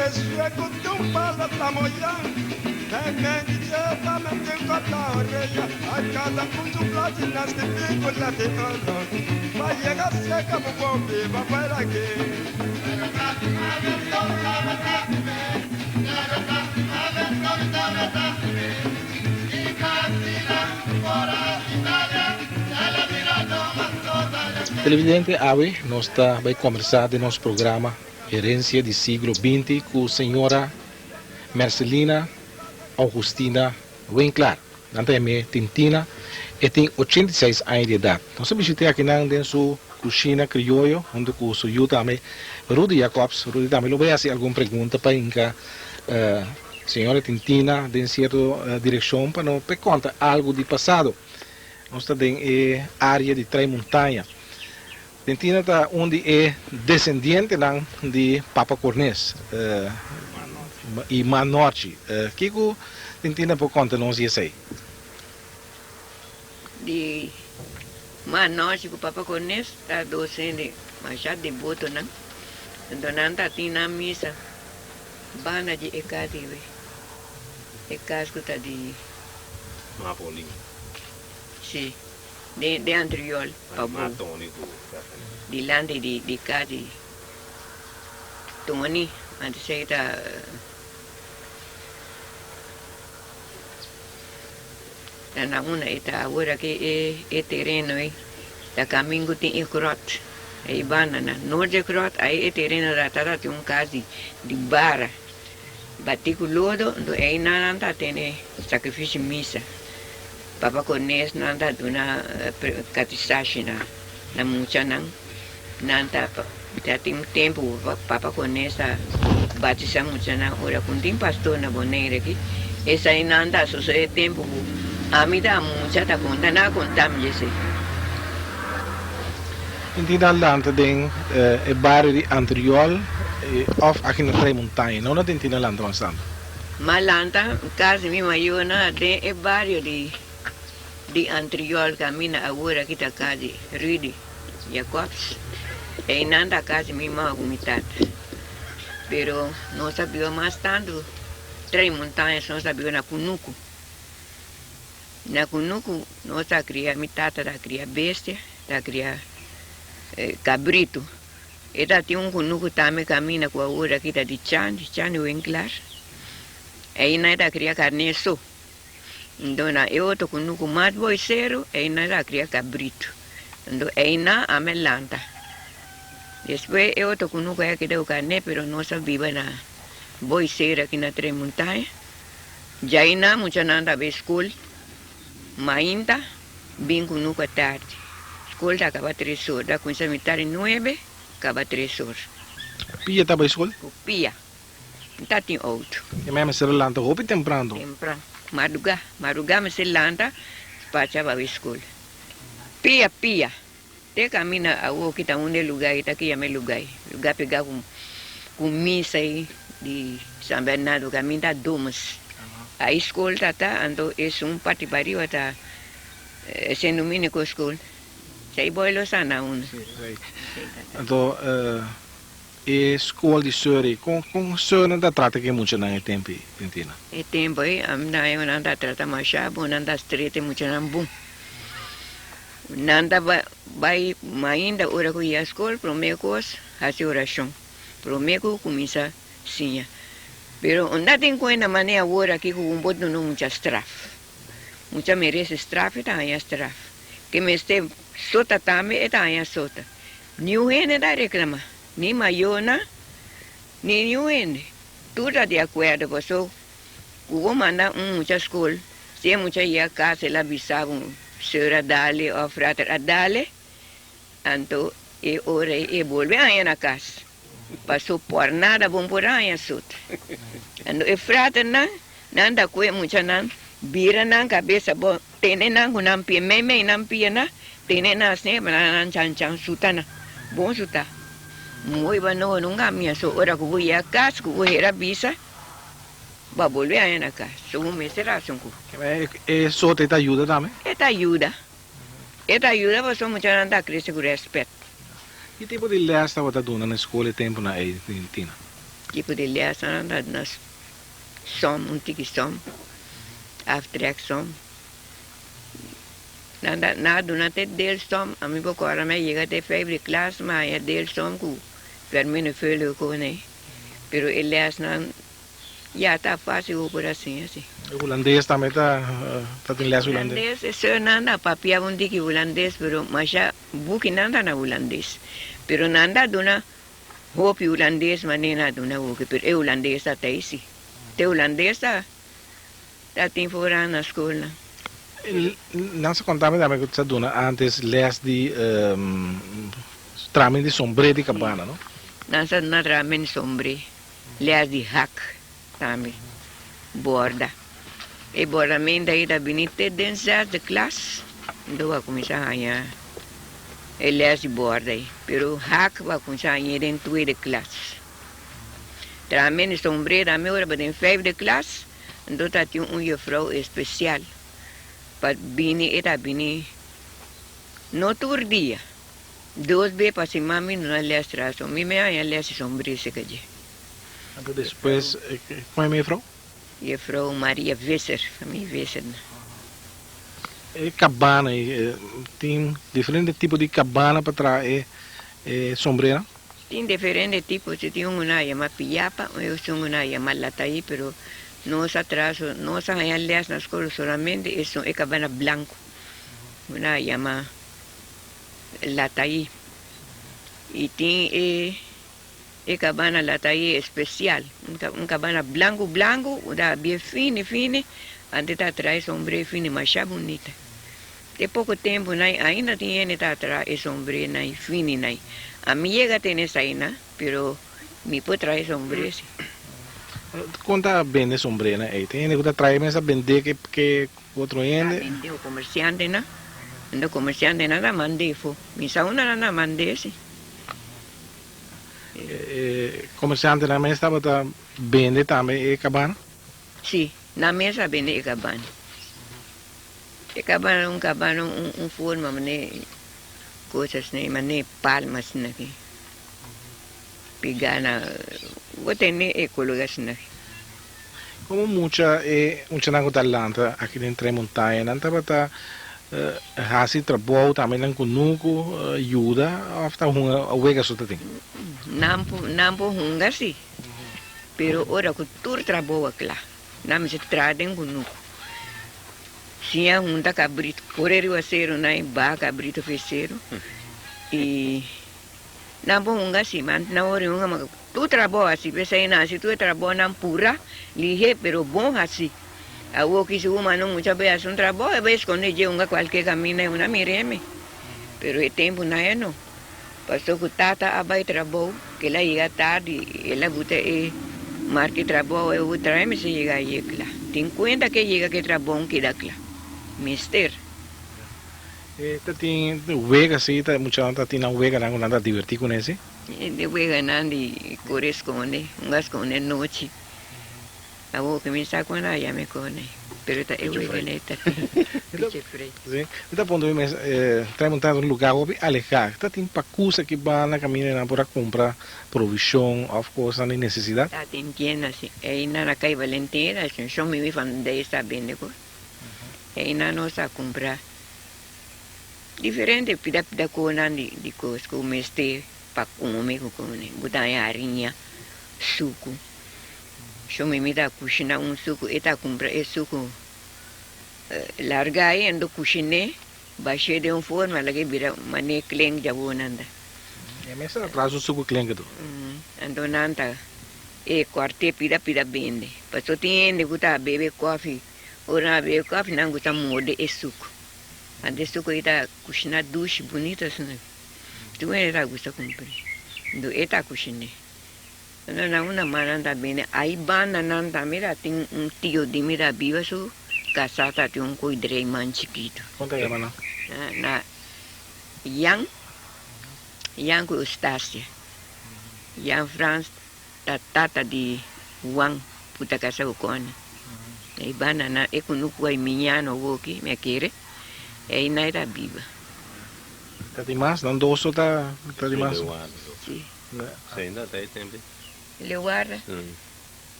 Esue kutum pala tamoyan, Menenje tamete kotareya, Akala kutum platinas de picula de oro, Vayega seca bubombi, babarake. Televidente Ave, nós está vai conversar de nosso programa Herência do Siglo XX com a senhora Marcelina Augustina Winkler. Também Tintina e tem 86 anos de idade. Nós visitamos aqui na sua cozinha crioulo, onde com o seu também Rudy Jacobs. Rudy também vai fazer alguma pergunta para a senhora Tintina de certa direção para nos contar algo do passado. Nós estamos em área de Três Montanhas. Tintina está onde é descendente de Papa Cornés e Manorte. O que Tintina pode contar-nos isso aí? De Manorte com Papa Cornés está docente Machado de Boto, não? Então não está na missa. Bana de Ecati, Ecasco está de Mapolim. Sim, de Antriol, Pabu. De Lande de Cadi. Tomani, antes de está. Na una está agora que é terreno aí, da caminho tem crot, aí banana, norte crot, aí é terreno da tara tem casa de bara, bati com lodo, aí não anda tem sacrifício missa, Papa Cornés não anda duna catistagem na mucha não anda, já tem tempo Papa Cornés batizar mucha não, ora com tem pastor na boneira aqui, essa aí não anda só é tempo a mim dá muita da conta, não contamos isso. Tintina lanta tem o bairro de Antriol ou aqui na Três Montanhas, não tem Tintina lanta bastante. Mas lanta, caso me maior, tem o bairro de Antriol, camina agora aqui da casa de Rudy Jacobs, e não da casa me maior comitado. Pero não sabia mais tanto, Três Montanhas não sabia na Cunuco. Na Cunuco, nós criamos mitad da cria bestia, da cria cabrito. E da tinha Cunuco também camina com a hora aqui da de Chan Winkler. E aí nós da cria carneço. Então, eu outro Cunuco mais boiceiro, e aí nós da cria cabrito. Então, aí na amelanta. Depois, eu outro Cunuco é que deu carne, pero nós viva na boiceira aqui na Três Montanhas. Já aí na muita nada a escola. Mainda, bem com nunca tarde. Escola acaba 3 horas, da coisa metade 9, acaba 3 horas. Pia está para a escola? Pia, está tem outro. E mesmo se lanta roupa temprano? Temprano, madrugada me se lanta, para a escola. Pia, te camina a rua que está onde lugar, está aqui a meu lugar. Lugar pegar com missa aí de São Bernardo, caminho da Domas. A escola está, então é participario está sendo mínimo com a escola. Sei boi lo sana um. Então, a escola de Suri, com Suri não está trata que muito não é tempo, Tintina? É tempo aí, eu não está trata mais chabo, não está estreito muito não bom. Não está vai ainda hora que ia à escola, primeira coisa, fazer oração. Primeiro começa sim. Pero não tem coisa maneira agora aqui com um boto não muita strafe. Muita merece strafe, tá aí strafe. Que me este sota também, tá aí sota. Nenhum da reclama, nem maiona, nem nenhum. Tudo de acordo com isso. O manda muita escola, se muita ia casa, ela avisava senhora Dale ou frater Dale, então e ora e volve aí na casa. Passou por nada bom por aí suta. E frata não da coisa muito não, vira na cabeça bom, tem não com não pia, meme não pia na, tem não assim, mas não chan suta na, bom suta. Muito bom não caminha, so ora que vou ir a casa, que vou ir a bisa, vai volver aí na casa, so um mês será assim que. E só te ajuda também? Esta ajuda, você muito não dá crescer com respeito. Que tipo de lesta você dá na escola e tempo na Tintina? tipo de les nanda nas som, un tiki som, aftrek som. Nanda na durante deel som, a mi bokora me llega de vijfde klas, maar ja deel som ku per mine veel ko ne. Pero el les nan ja ta fácil o por assim assim. Holandês também está em les holandês. Holandês é só nanda papia um tiki holandês, pero mas já buki nanda na holandês. Pero nanda duna hopi holandês manena duna hopi, pero é holandês até esse. Te holandês tá tem fora na escola. Não se contava também que você dona antes les de tramen de sombre de cabana, não? Não se na tramen sombre, les de hack também, borda. E bordamento aí da benite dentro de classe, então vai começar a ganhar. E les de borda aí, pero hack vai começar a ganhar dentro de classe. Tramen sombre da minha hora para dentro vijfde classe, então tá tinha juffrouw especial. Para bini eta bini no tur dia 2 vezes para si mami no le astraso mi me haya le sombre se que Então depois como é minha vrouw? e vrouw Maria Visser família Visser Cabana tem diferente tipo de cabana para trazer sombreira. tem diferente tipos tem uma chama piapa eu sou uma chama lataí pero nos atraso, nos hayan leas na escola solamente eso es cabana blanco. Una llama lataí. Y tiene cabana lataí especial. Un cabana blanco, una bien fine, antes de traer sombre fine, más bonita. De poco tiempo, ainda tiene traer sombre fine. A mí llega a tener esa, pero me puede traer sombre, sí. Quando vende sombreira aí, tem gente que traz essa vender que outro ende. Vende o comerciante na, o comerciante nada mande fo, misa una nada mande sim. Comerciante na mesa estava vende também cabana? Sim, na mesa vende cabana. Cabana cabana forma mané coisas né, mané palmas naqui. Pigana tem ecologas na. Como muita na Atlanta aqui dentro da montanha, não estava assim trabalho também não conosco ajuda ou está a uega só tem. Nampo hunga sim, pero ora que tur trabalho aqui lá, não se tradem conosco. Se a junta cabrito, correr o acero na ba cabrito feceiro e nampo hunga sim, mas na hora hunga tu trabalho assim, pensei na se tu trabalho na pura, lige pero bom assim. A o que se uma não muitas vezes um trabalho, é vez quando eu unga qualquer caminho é uma mireme, pero o tempo não é não. Passou que tata abai trabalho, que ela chega tarde, ela bota marque trabalho, eu traio me se chega aí lá. Tem conta que chega que trabalho que dá lá, mister. Tem uega assim, muita gente tem na uega não nada divertir com esse. De uega não de cores com né, ungas com né noite. A o que me está com a já me cone, pero tá eu uega neta. Piche frei. Sim. Então quando me tramontar um lugar obi alejar, tá tem pacusa que vai na caminho na para comprar provisão, of course, na necessidade. Tá tem tienda assim, aí na cai Valentina, assim, só me fan de está bem de coisa. Aí na nossa comprar diferente pida conan de coisas como este para comer com né, botar arinha, suco. Só me dá cozinhar suco, eta comprar esse suco larga aí ando cozinhar, baixei de forma lá que vira mané cleng jabonanda. É mesmo atrás o suco clenga do. Ando nanta quarto pida vende. Passou tiende guta bebe coffee, ora bebe coffee não guta morde esse suco. Ande suco eta cozinhar duche bonita assim. Tu era gusta comprar. Do eta cozinhar. Na una mananda bene, aí banda nanda mira tem tio de mira viva su casata tem cuidrei man chiquito. Conta aí, mano. Na Yang com Eustacia. Yang Franz tata de Wang puta casa o cone. Aí banda na econuco aí minhano woki me querer. Aí na era viva. Tá de mais, não doce tá de mais. Sim. Ainda tem tempo. Leguarda.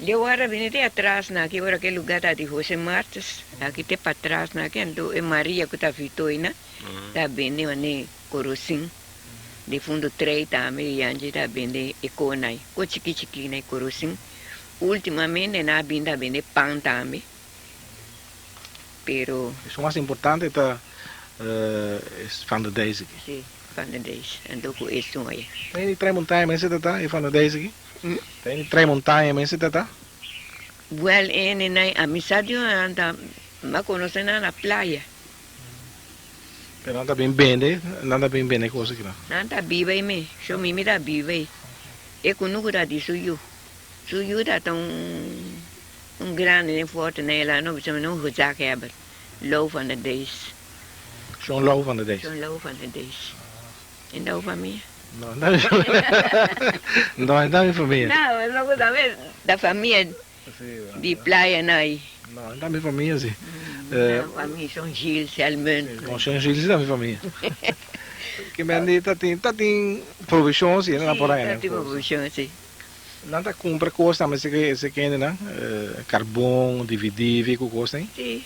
Leguarda viene de atrás, na que ora que lugar tá de José Martes, aqui te para trás, na que ando é Maria que tá vitoina, tá bem né Corosim. De fundo 3 também, e antes tá bem de Econai, o chiqui né Corosim. Ultimamente na binda bem de pão também. Pero Isso mais importante tá van de deze aqui. sim, van de 10. Ando com isso aí. Tem 3 montanhas, mas você tá? E van de deze aqui? Tem 3 montanhas, mas você tá? Well, a amizade anda, me conhecem na praia. Pero anda bem coisa aqui não. Nanta viva aí me, só me da viva aí. E conosco da de suyo da tão grande nem forte nela, não precisa não usar quebra. Low van de 10. Zo'n low van de deze. Zo'n low van de 10. En dat van mij? Não, não é família. Não, não também da família de praia aí. Não, da minha família sim. Não, família São Gil, Selman. Com São Gil da minha família. Que me tá tem provisão sim na por aí. Tá tem provisão sim. Não tá compra coisa, mas você quer né? Carvão, DVD, com coisa hein? Sim.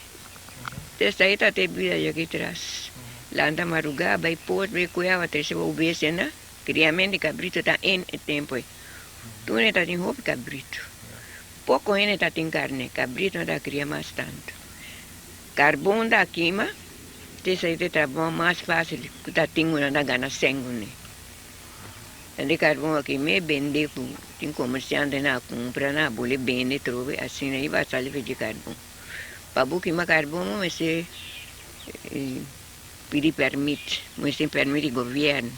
Dessa aí tá te vida aqui atrás. Lá anda maruga, vai pôr, vai cuidar, vai ter o obese né? Criamento cabrito tá em tempo aí. Tu não tá tem roupa cabrito. Pouco ainda tá tem carne, cabrito não tá cria mais tanto. Carvão da queima, dessa aí te trabalho mais fácil, que tá tem uma da gana sangue né. Ande carvão aqui me vende com tem comerciante na compra na bole vende trove assim aí vai sair de carvão. Para buscar carvão mas se pedir permite, mas sem permite governo.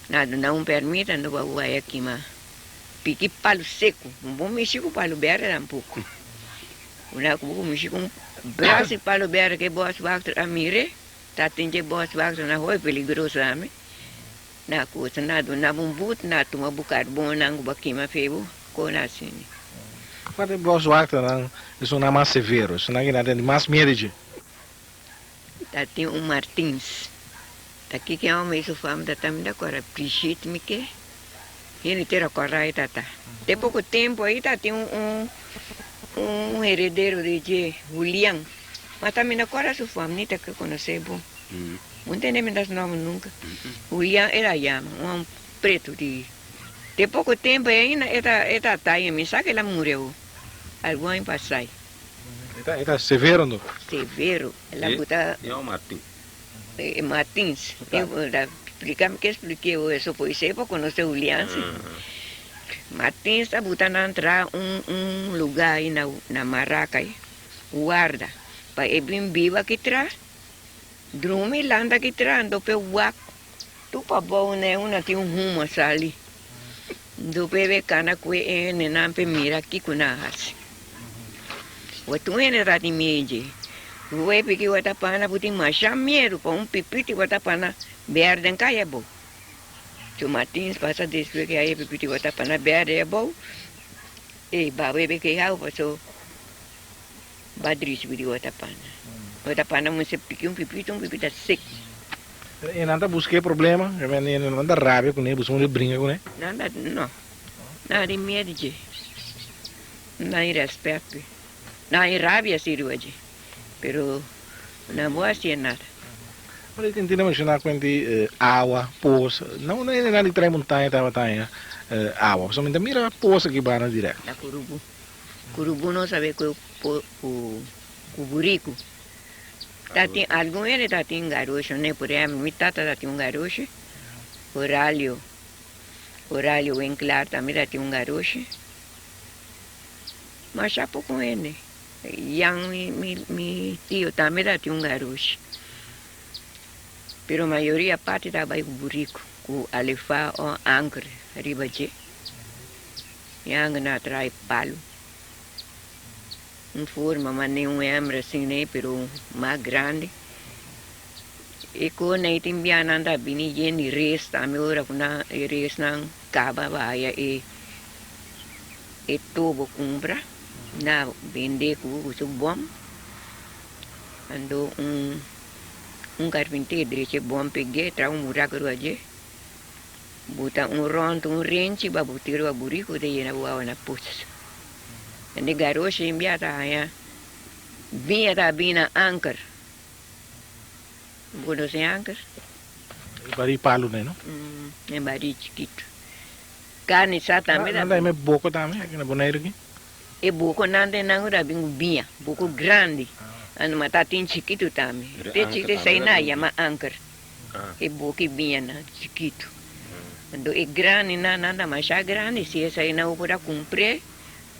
Nada não permite ando vai aqui mas pique palo seco, um bom mexer com palo verde um pouco. Una com mexer com braço palo verde que boas vacas a mire, tá tendo boas vacas na rua perigoso ame. Na coisa nada na bumbut na tuma bucar bom na ngubakima febo com assim. Quando é boas vacas não, isso não é mais severo, isso não é nada de mais medo de. Tá tem Martins. Tá aqui que é um mês o fama da também da cora Brigitte me que. Ele terá coragem tá. De pouco tempo aí tá tem um herdeiro de William. Mas também da cora su fama nem tá que conhecer bom. Não tem nem das nomes nunca. William era um preto de pouco tempo ainda ela tá aí, me sabe que ela morreu. Algo em passai. Está severo não? Severo. Ela botar É o Martim. Martins. Eu expliquei isso pois é para conhecer o William. Martins está botando a entrar lugar aí na Maraca aí. Guarda. Para ele bem viva aqui atrás. Drume landa aqui atrás, do pé guaco. Tu para bom né, uma tem rumo ali. Do pé cana que é não mira aqui com nós. O tu é na de meio. O é porque o tapana putin mais medo para pipiti o tapana verde em caia bom. Tu Martins passa desse que aí pipiti o tapana verde é bom. E babe que há passou badris video o tapana. O tapana você pique pipiti seco. E nada busquei problema, não anda rábia com ele, buscamos brinca com ele. Nada, não. Nada de medo de. Nada de respeito. Nada de rabia se hoje. Pero não vou assim nada. Mas eu tentei mencionar com ele água, poça. Não é nada de trás montanha, água. Somente mira a poça que vai na direto. Na Curubu. Curubu não sabe que o burico. Tem algum ele tá tem garoto, né? Por exemplo, minha tata tá tem garoto. Horário em claro também tá tem garoto. Mas já pouco ele. Mi tio também tá tem garoto. Pero a maioria parte da vai com burico, com alefá ou ancre, arriba de. Yang na trai palo. Forma, mas nenhum hembra assim, né? Pero mais grande. E quando aí tem biana anda bem e resta, a minha hora na resta não caba vai e tubo compra, na vender com o bom. Ando carpinteiro direito bom peguei, traz buraco ali. Buta ronto, renchi, ba butiro a burico de yena buawa na putas. Ande garoche imbiata ya. Vinha da bina anker. Budo se anker. Bari palo, né, não? É bari chiquito. Carne sa também da. Nanda me boco também, aqui na boneira aqui. E buco nande nango da bingo binha, buco grande. Ando matatin chiquito também. Te chiquito sai na yama anker. E buco binha na chiquito. Ando e grande na nanda mas já grande se sai na upora cumprir.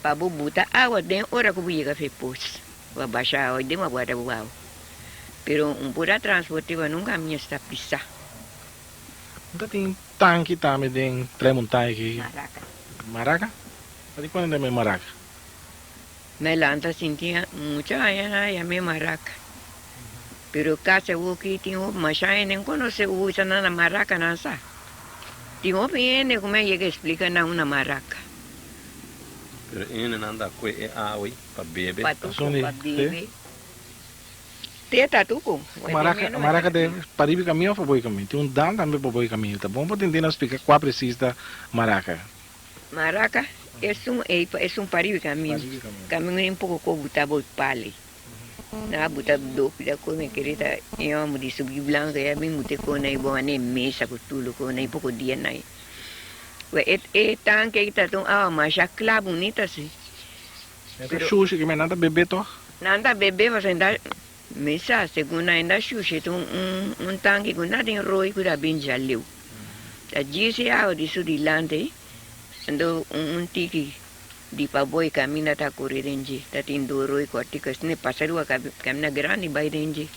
Pa buta água dentro ora que buiga fe poço. Vai baixar a de uma guarda uau. Pero pura transporte vai nunca minha está pisar. Então tem tanque também, tem trás-montanha aqui. Maraca. Maraca? Mas quando é maraca? Melanta sentia muita aí me maraca. Pero casa o que tinha mas aí nem conhece o usa na maraca não sa. Tinha bem como é que explica na uma maraca. Pero ina nanda kwe e awi pa bebe. Soni, Pa bebe. Te tatuco. Maraca de paribi caminho ou boi caminho? Tem dan também para boi caminho, tá bom? Para tentar explicar qual precisa maraca. Maraca é paribi caminho. Caminho um pouco como botar boi pale. Na botar do pida come querida eu amo de subir blanca é bem muito com aí bom nem mesa com tudo com aí pouco dia aí. Tanque que está tão mas já claro bonita assim. Pero sushi que me nada bebê to? Nada bebê você ainda mesa segunda ainda sushi tem tanque com nada em roi que da bem já leu. A disse disso de lante ando tiki di paboi camina ta corrente tá tendo roi corticas ne passaru a camina grande vai dentro.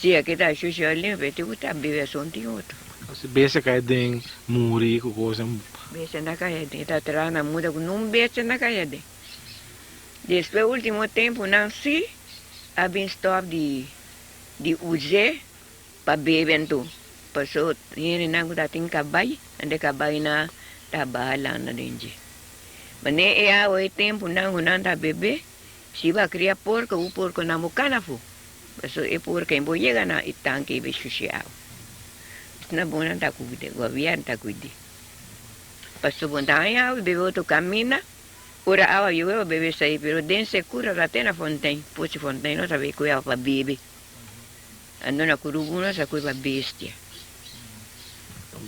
Se aqui tá sushi ali vete o tá bebê sonti outro. Se bese cai den muri com coisa. Bese na caia de tá trana muda com não bese na caia de. Depois último tempo não se a bem stop de usar para beber então. Passou ele não tá tem cabai, ande cabai na tá bala na dentro. Mas nem é o tempo não tá beber. Se vai criar porco, o porco na mucana fu. Passou é porco em boiega na itanque be chuchiao. Na bona tá cuide, governo tá cuide. Passou bom daí bebe outro camina. Ora awa eu bebe sair, pero den secura até na fontaine, pois fontaine não sabe que é para beber. Ando na curubuna sa coisa bestia.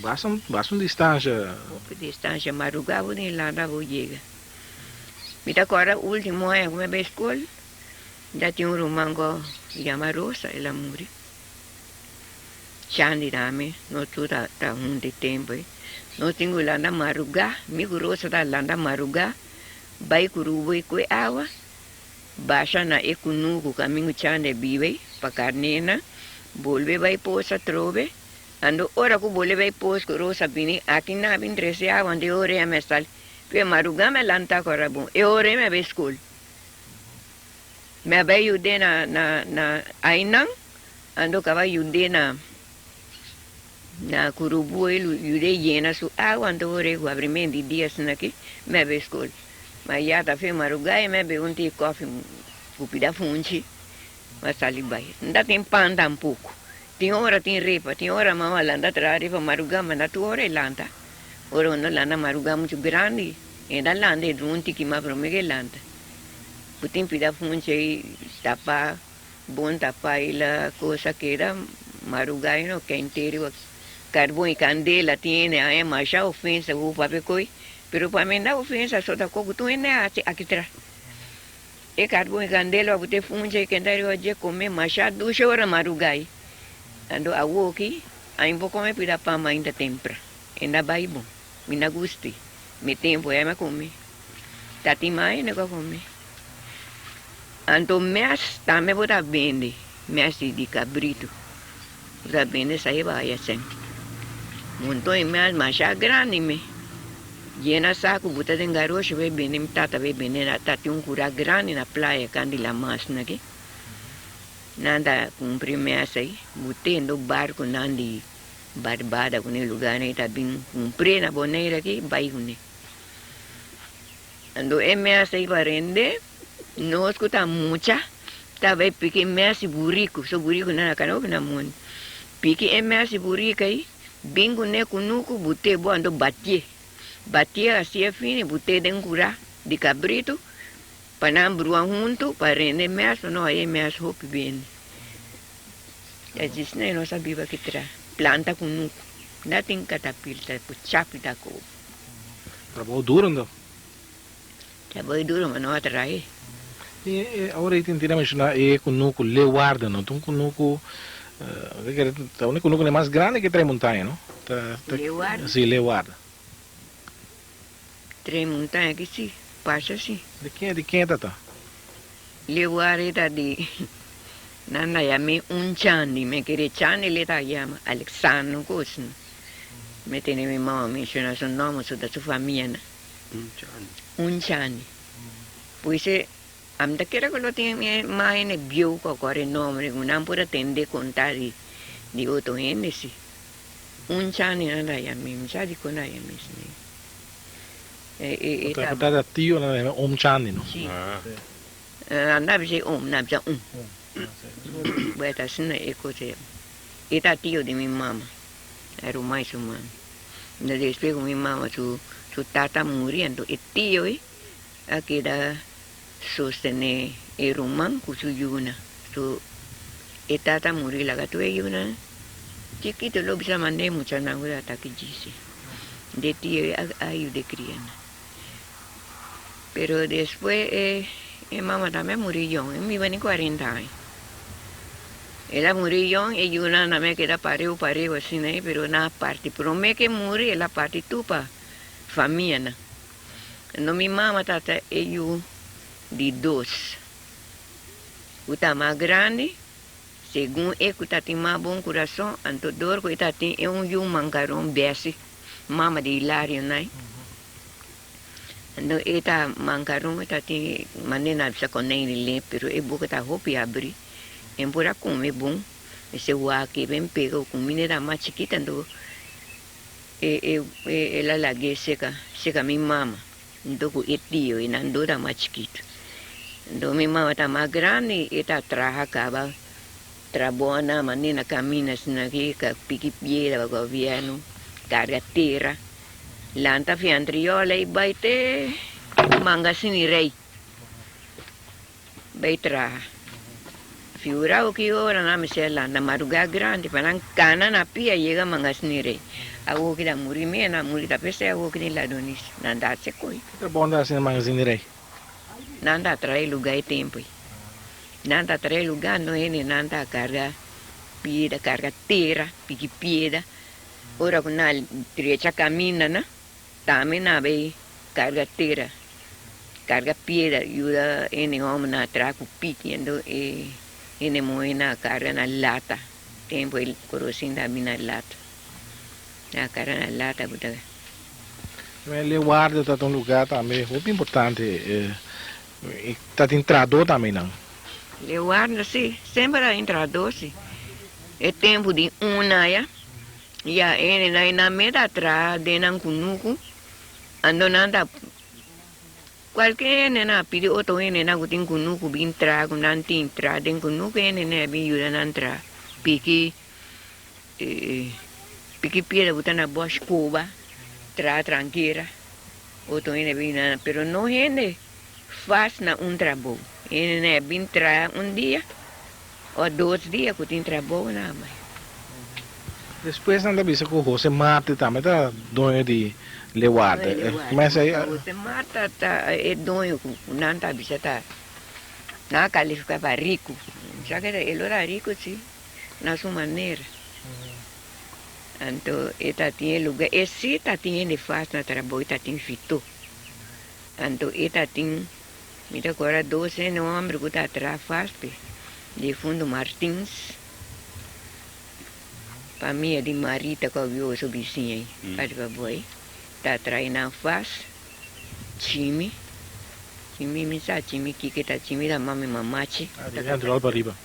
Basta distância. Pouco distância, marugava nem lá da boiega. Me tá agora último ano como é escola. Já tinha romango chama Rosa, ela morreu. Chandi dame, no tu tá de tempo. No tenho lá na maruga, migo Rosa tá lá na maruga. Vai curubo e coi água. Baixa na ecunugo caminho chande bibe, pa carnena. Volve vai posa trove. Ando ora ku volve vai pos ku Rosa bini, aqui na bin 13 água, ande ore a mesal. Pe maruga me lanta corabon. E ore me ve school. Me vai yude na ainang. Ando kava yude na curubu ele yude llena su agua ando ore ku abrimendi dias naki me ve school. Mas já tá feio marugai me be um coffee cupida funchi. Mas ali vai. Ainda tem pão tampouco. Tem hora tem repa, tem hora mamãe landa atrás repa maruga, mas na tua hora landa. Ora não landa maruga muito grande. Ainda landa é um tiki mas para mim landa. Putin pida funchi tapa bom tapa ela coisa que era marugai no que inteiro carbão e candela tiene aí mas já ofensa o papel coi. Pero para mim não ofensa só da coco tu ainda aqui atrás. E carbão e candela você funge que andar hoje comer mas já 2 horas marugai. Ando a aqui, aí vou comer pida pama ainda tempra. Ainda vai bom. Me na guste. Me tempo é me comer. Tá tem mais não comer. Ando mes também vou dar vende. Mes de cabrito. Vou vende sai vai assim. Montou em mes mas já grande me. Llena saco, bota de garocho, vai bem, tata vai bem, tá tem cura grande na praia, candila mas naqui. Nada cumprir messa aí, botei no barco, nandi barbada com o lugar, né, tá bem cumprir na boneira aqui, vai com ele. Ando é messa aí para render, não escuta muita, tá vai pique messa burico, so burico na canoa na mundo. Pique é messa burico aí, bingo ne kunuku bute bo ando batie assim fine bute den cura de cabrito panambruan junto para rende meas no aí meas hopi bem é disso né não sabia que tra planta kunuku natin catapilta puchapita ko Trabalho duro, não? trabalho duro mas não atrai E agora eu tentei imaginar kunuku lewarda, não? Então kunuku o único kunuku é mais grande que três montanhas, não? Lewarda? Sim, lewarda. três montanhas que sim passa assim De quem é tata? lewarda de nana yame chani me querer chani le ta yama Alexandro Cosno me tiene mi mamá menciona su nome su da su famiglia chani pues am da kera ko lo tiene mai ne bio ko kore nome unam pura tende contari di otto enne si chani nana yame mi sa di kona yame sne Tá da tio, né? Chani, não? sì andava se nabja Beta sina così. Era tio di mia mamma. Ero mai su mano. Ne spiego mia mamma su tata morendo. E tio a che da sostenere il romanco su Yuna. Su e tata morì la gato e Yuna. Chiquito lo bisa mandare mucha nangura que dice. De tio a de criana. Pero después mamma también murió. Mi vení 40 años. Ela murió y Yuna na me queda pareu assim, né? Pero na parte, pero me que muri ela parte tupa família, né? No mi mama tata eu de dois. O tá mais grande, segundo que tá tem mais bom coração, anto dor que tá tem eu mancaron besi, mama de Hilário, né? Então eta mancaron tá tem maneira de se conectar, pero é boca tá roupa abrir. Embora come bom, esse uaki bem pega com mineira mais chiquita, então ela largue seca minha mama, então com tio e não dura mais chiquito. Então minha mama tá mais grande e tá traja acaba trabalha maneira caminha assim aqui com pique piedra governo carga terra lanta fiandriola e baite manga sinirei vai traja figura o que ora na mesela na madrugada grande para cana na pia chega mangas nire a o que da muri me na muri da pese a o que lá donis nanda se coi É bom dar assim mangas nirei. nanda trai lugar tempo nanda trai lugar no é nanda carga pieda carga terra pique pieda ora com na trecha camina na também na be carga terra carga pieda ajuda em homem na traco pique então ene moena carga na lata tempo el corosin da mina lata na carga na lata buta Mas lewarda tá um lugar também muito importante. Tá tem trador também, não? le guarda sì sempre entrado sì é tempo de ya ene na meta tra de nan kunuku ando nanda qualche nena pidi otto na gutin kunuku bin tra con nantin tra den kunuku ne bi yuda nan tra piki pieda butana bosch cuba tra tranquila otto bin pero no ene faz na un trabalho ne bin tra un dia ou 2 dias que tem trabalho na mãe. Depois anda bisa com o José Marte também tá dono de lewarda. Mas aí José Marte tá é dono não tá bisa tá na qualifica para rico. Já que ele era rico sim, na sua maneira. Então ele tinha lugar, esse tá tinha faz na trabalho tá tem fito. Então ele tem mira agora 12 nomes que tá atrás faz de fundo Martins. Família de Marita que viu o vizinho aí, para que boi, tá atrás na faz, time me sabe time que tá time da mami mamachi. dentro do Albariba.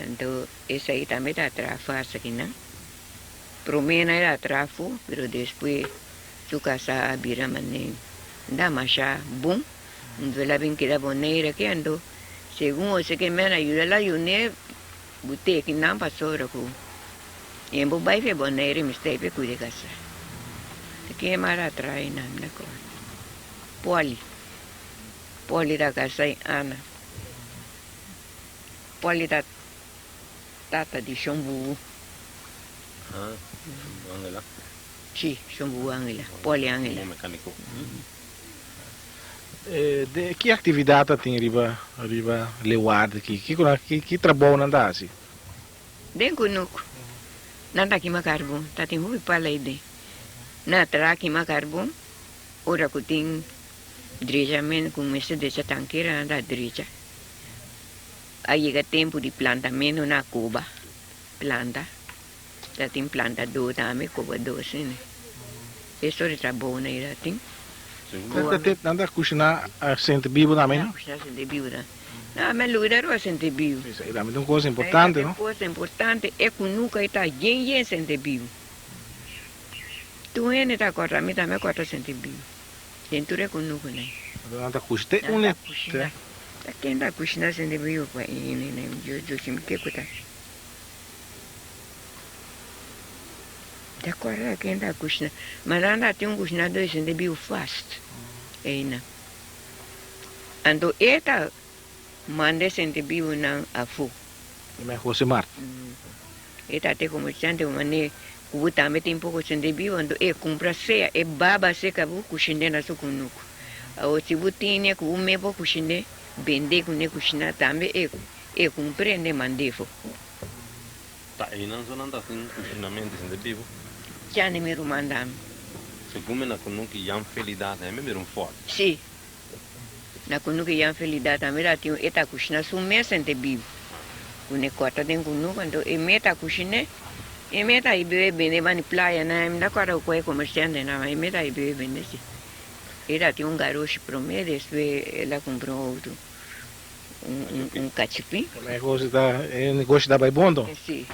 Então esse aí também tá atrás faz aqui não. Promena era atrás fu, pero depois tu casa vira mané, dá macha bom, não lá bem que da boneira que ando. Segundo o que me ayuda la yune, bute que não passou com em bo bai fe bonere mi stay pe cuide casa que mara trai na ko poli da casa ana poli da tata di Shombu Angela. sì Shombu Angela poli Angela Um mecânico. De que atividade tem riba leward aqui? Que trabalho não dá assim? den kunuku nanda ki makarbon tati hui pala ide na tra ki makarbon ora kuting dirijamen com esse dessa tanqueira anda dirija aí chega tempo de plantamento na Cuba planta já tem planta do também Cuba doce né isso é trabalho na ira tem Nada cozinhar sente vivo também, não? cozinhar sente vivo não mas lugar é sente vivo Isso aí também é uma coisa importante, não? Uma coisa importante é que nunca está bem sente vivo tu ainda está corta me também corta sente vivo dentro é que nunca né Nada custa né? quem está cozinhando sente vivo para ele né eu sempre que custa Agora quem está cozinhando mas anda tem cozinhador sente vivo fast ainda então eta mande sente vivo não a fu É José Mar. eta te comerciante mane kubu também tem pouco sente vivo então compra seia baba seca bu cozinhando na sua kunuku o se bu tinha kubu me bu cozinhando vender com ne cozinhar também compreende mandefo Tá, e não só anda assim, cozinhamento, assim, de vivo. já nem me mandam Se come na kunuki yam felidade, é mesmo forte. sim na kunuku yang felicidade também lá tem eta cozinhar sume sente vivo o ne corta den kunuku então meta cozinhar meta e bebe bene van praia na me dá cara o que comerciante na meta e bebe bene sim era tem garoto promedio después ela comprou outro cachipim É negócio da Baibondo. sim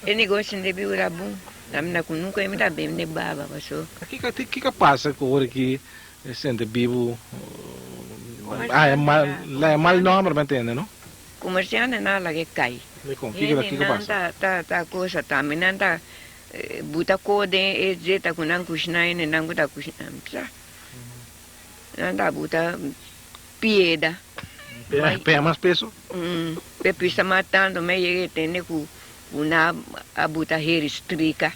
é negócio de vivo era bom também na kunuku me dá bem de baba passou O que passa com o que sente vivo? É mal nome, me entende, não? comerciante nada que cai O que passa? tá coisa também nada buta code e zeta com não cozinhar e não buta cozinhar nada buta pieda É mais peso? pepisa matando me llegué tener una abuta her strica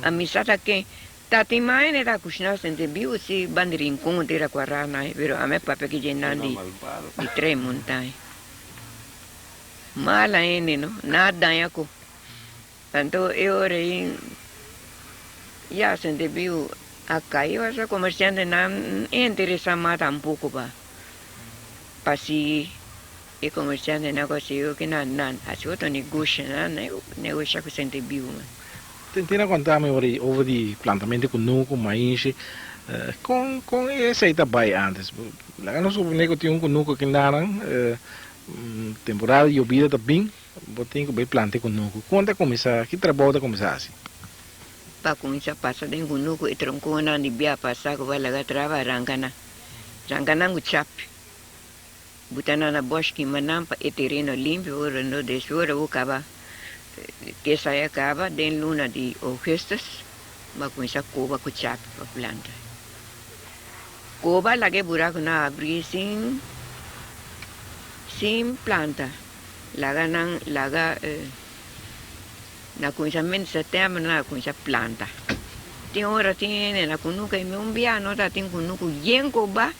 a misata que tati mai ne da cozinhar sente viu se bandirin com ter quarana pero a me pape que llenando de três montanhas mala ene no nada yako então eu rei já sente viu a caiu essa comerciante não interessa mais tampouco ba pasi e comerciante negócio que não assim outro negócio não negócio que sente viu Tenta contar-me over de plantamento com nuco, maíz, com esse aí também antes. Lá nós o tinha nuco que naram, temporada de chovida também, botem que bem plante com nuco. Quando começar, que trabalho começar assim? Para começar a passar dentro do nuco e tronco na de bia passar que vai lá trava rangana o chap. Butana na bosque manampa e terreno limpo, ora no desfora o cava. Que sai acaba den luna de Augustus, vai começar a cova com chap para planta. Cova lá que buraco na abrir sem planta. Laga na começamento de setembro na começa planta. Tem hora tem na kunuka e meu biano tá tem kunuku yenkoba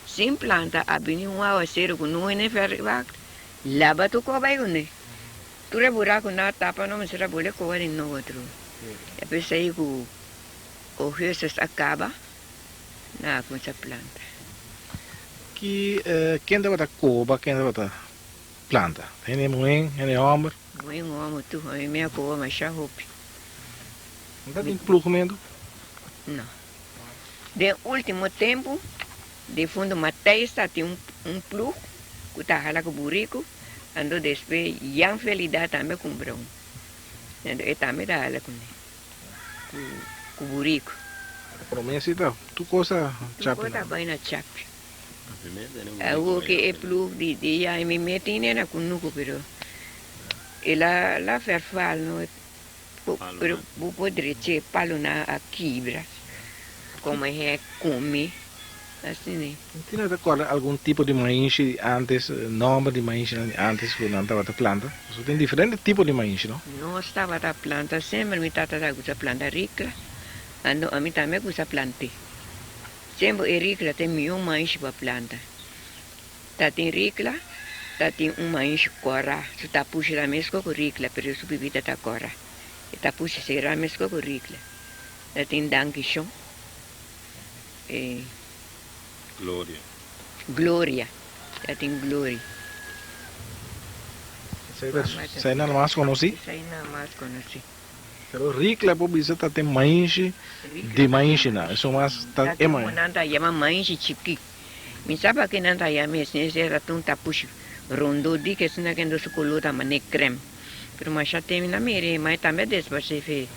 sem planta abrir água sério com não é ferro. Lava tu cova aí né. Tura buraco na tapa não me será boleh cova de novo outro. É por isso aí que o Jesus acaba na começa planta. Que quem deve estar cova, quem deve estar planta? Ele é mulher, ele é homem. Mulher homem tu, a minha cova mais chahope. Não tem plugamento? Não. De último tempo, de fundo Mateus tem plug que está lá com o buraco. Ando después yang felicidade também comprou. Ando e também dá ela com buraco. Promessa então, tu coisa chapa. Tu coisa bem na chapa. O que é plug de ya me meti na kunuku pero ela ferfal no pero poderia ser palo na a quebra, como é come, assim, né? ¿Tiene recuerda algún tipo de maíz antes, nombre de maíz antes que no estaba planta? Eso tiene diferentes tipos de maíz, ¿no? Não estava da planta, sempre me tata da gusa planta rica, ando a mim também gusa plante. Sempre é rica, tem um maíz para planta. Tá tem rica, tá tem maíz cora, se tá puxa da mesma com rica, pero su bebida tá cora. E tá puxa será mesmo com rica. Tá tem danquichon. Gloria. Tá tem Gloria. ¿Se nada más conocí? Isso aí nada mais conheci. Pero ricla por visita tem maíz de maíz, não? Isso mais tá é maíz. Nanda yama maíz chiqui. Mi sabe que nanda yama esse era tão tapuxo rondo di que sina que ndo su color da mané creme. Pero mas já tem na mire, mas também despache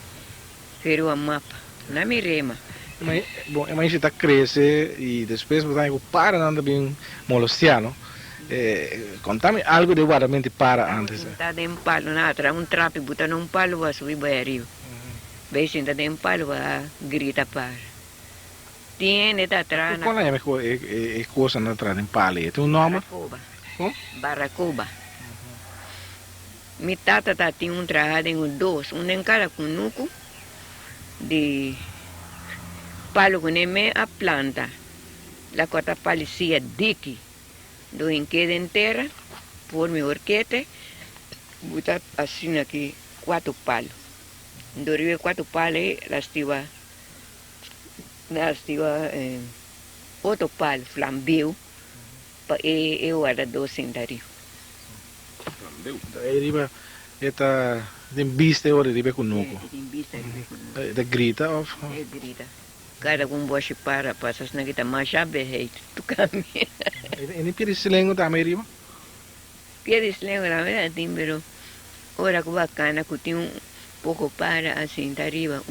fer o mapa. Na mirema. Mas bom, a maíz está cresce e depois você para nada bem molestiano. Contame algo de guardamento para antes. Tá de palo na atra trapo buta num palo vai subir vai arriba. Vai sentar de palo vai grita para. Tiene tá atrás. Qual é a coisa na atrás em palo? Tem um nome? Baracoba. Mi tata tinha trabalho em dois, em cada cunuco de palo com a planta. La cota parecia dique. Do inquede inteira, por mi orquete, botar assim aqui 4 palos. Do rio 4 palos, lastiva 8 palos, flambeu, para eu era 2 centavos. Flambeu? Aí riba, esta tem vista agora riba com nuco. Tem vista Da grita of? é grita. Cada boche para, passas na kita, mas já berreit, tu caminha. E nem pire silengo também riba? Queres lembrar, verdade, pero ora que bacana que tinha pouco para assim, tá arriba,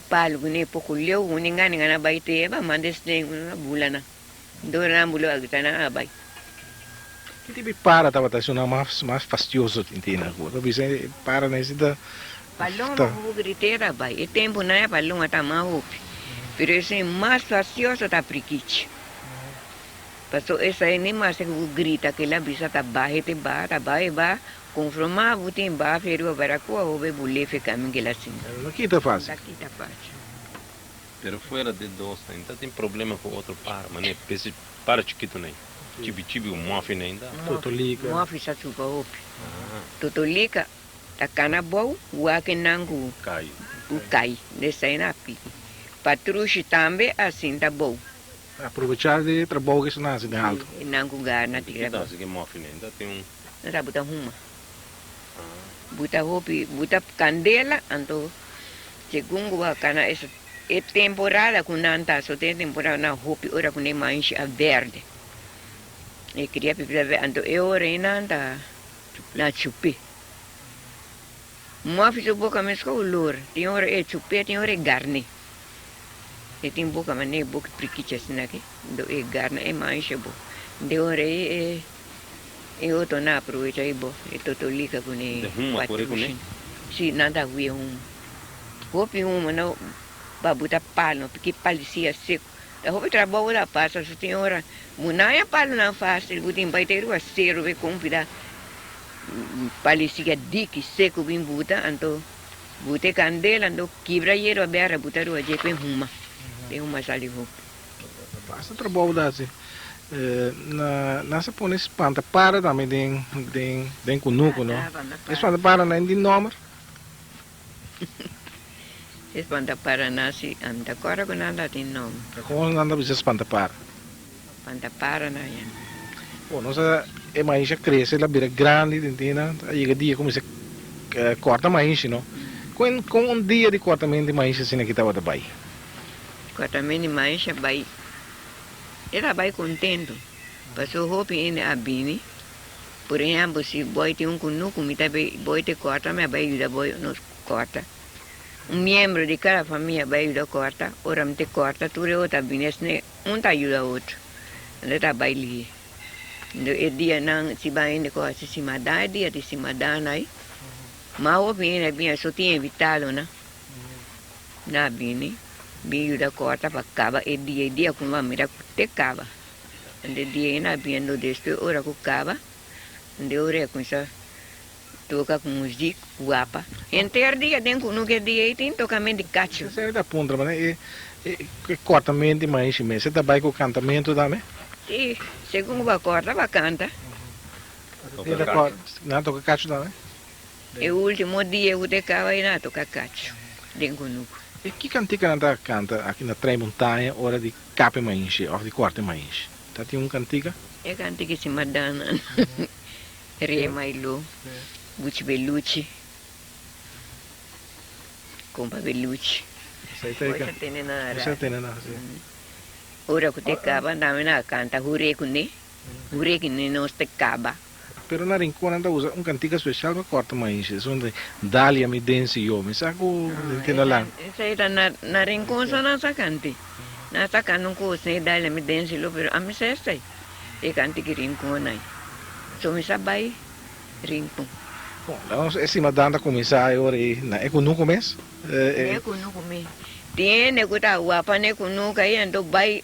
palo que nem pouco leu, ninguém na baite, mas desse uma bulana. Dora bulo agita na bai. Que tipo de para estava sendo mais fastidioso tintina? Porque você para necessita Paloma vou gritar bai. E tempo na paloma tá mal. Pero esse é mais fastidioso tá priquite. Passou essa é nem mais que grita que lá bisa tá baixo te ba, tá baixo ba, conformar o tem ba, feiro baracoa ou be bulle fe caminho que lá sim. Aqui tá fácil. Aqui tá fácil. Pero fora de dois, ainda tem problema com outro para, mas nem esse para chiquito nem. Chibi o muffin ainda. Totolica. Muffin sa supa opi. Totolica tá cana bom, o que nangu Cai. o cai, dessa aí na pique. Patruche também assim tá bom. Aproveitar de trabalho que isso nasce de alto. E nangu garna tira Então, bom. assim que muffin ainda tem Não tá buta uma. Buta hopi, buta candela, anto segundo a cana essa é temporada com nanta, só tem temporada na hopi, ora com nem mais a verde. E queria pipilar verde, anto é ora em nanta na chupi. Muffin su boca mesco o lor, tem hora é chupi, tem hora é garne. E tem boca mas nem boca priquicha assim aqui, do é garne é mais bo. De hora é outro na aproveita aí bo, é totolica com nem. De ruma por aí com nem? Sim, nada vi Hopi não para botar palo, porque parecia seco. Da hopi trabalho da passa, só tem hora, munaya palo não fácil, botem baiteiro a cero, ve compra. Parecia dique seco bem buta, então bote candela, então quebra hielo aberta, botar o aje com ruma. Tem uma saliva. Passa trabalho da assim. Nessa põe espanta para também tem cunuco, não? Espanta para não tem número. Espanta para nasi, anda agora com nada tem nome. Como anda bisa espanta para? Espanta para na yan. Bom, nossa é mais já cresce, ela vira grande, entendeu? Aí dia começa corta mais, não? Com dia de cortamento de mais assim que estava daí. Cortamento de mais vai. Era bem contento. Passou roupa em abini. Por exemplo, se boi tem cunuco, me também boi te corta, mas vai ajudar boi nos corta. Membro de cada família vai ajudar corta, ora me te corta, tu é outra binesne, te ajuda outro. Ele tá vai ali. E dia não se vai indo com a cima da dia de cima da aí. Mas o bem, só tinha evitado, né? Na bem, bem da corta para cava, e dia com uma mira que cava. De dia na bem do deste, ora com cava, de ora com essa toca com música, guapa. Inteiro dia, dentro no que dia, e tem tocamento de cacho. Você é da ponta, mas que cortamento mais mesmo. Você trabalha com cantamento também? Sim, segundo a corta, vai canta. Não toca cacho também? E o último dia eu tocava e não toca cacho. Dentro no. E que cantiga anda canta aqui na trem montanha, hora de cape mais, ou de corte mais? Tá tem cantiga? É cantiga se madana. Re Mailo, Bucci Bellucci, Compa Bellucci. Você tem na Você tem na ora que te cava, andava na canta, hure que não te cava. Pero na rincona anda usa cantiga especial para corte mais, onde Dália me dense eu, me saco entenda lá. Essa era na rincon só na sacante. Na sacante não consigo Dália me dense lo, pero a mim se sai. E cantiga rincon aí. Só me sabai rincon. Bom, então esse madanda começar agora é com no começo? É com no começo. Tiene que estar guapa, né, com no que ando vai.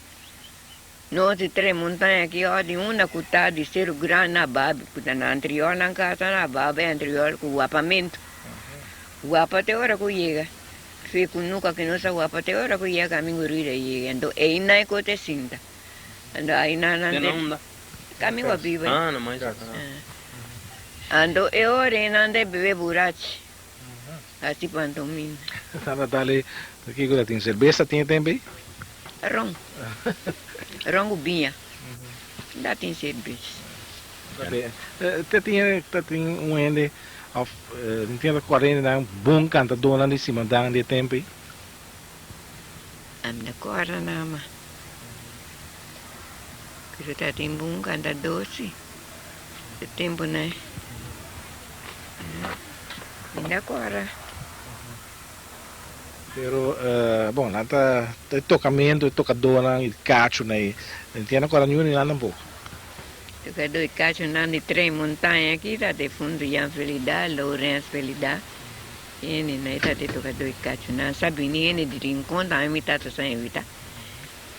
Nós três montanhas aqui, ó, de uma que está de ser grande na baba, que está na anterior, na casa, na baba, é anterior, com o guapamento. O guapa até hora que chega. Fico nunca que não se guapa até hora que chega, a minha gurida chega. Então, aí não é que eu te sinta. Então, aí não não. Caminho a viva. Ah, não mais. Então, eu ore não de beber burachi. Assim, pantomina. Nada dali, aqui que tem cerveja, tem também? Ron. Ron ubinha. Dá tem cerveja. Tem um ende, entendo 40 um bom cantador lá de cima da de tempo. A minha cora nama. Que tá tem bom cantador sim. De tempo né. Minha cora. Pero, bom, lá tá tocamento, tocador lá, cacho, né? Entendo agora nenhum lá não pouco. Tocador e cacho na de trem montanha aqui, tá de fundo Ian Felidade, Lourenço Felidade. Ele né, tá de tocador e cacho na sabe nem de rincon, tá me tá sem evitar.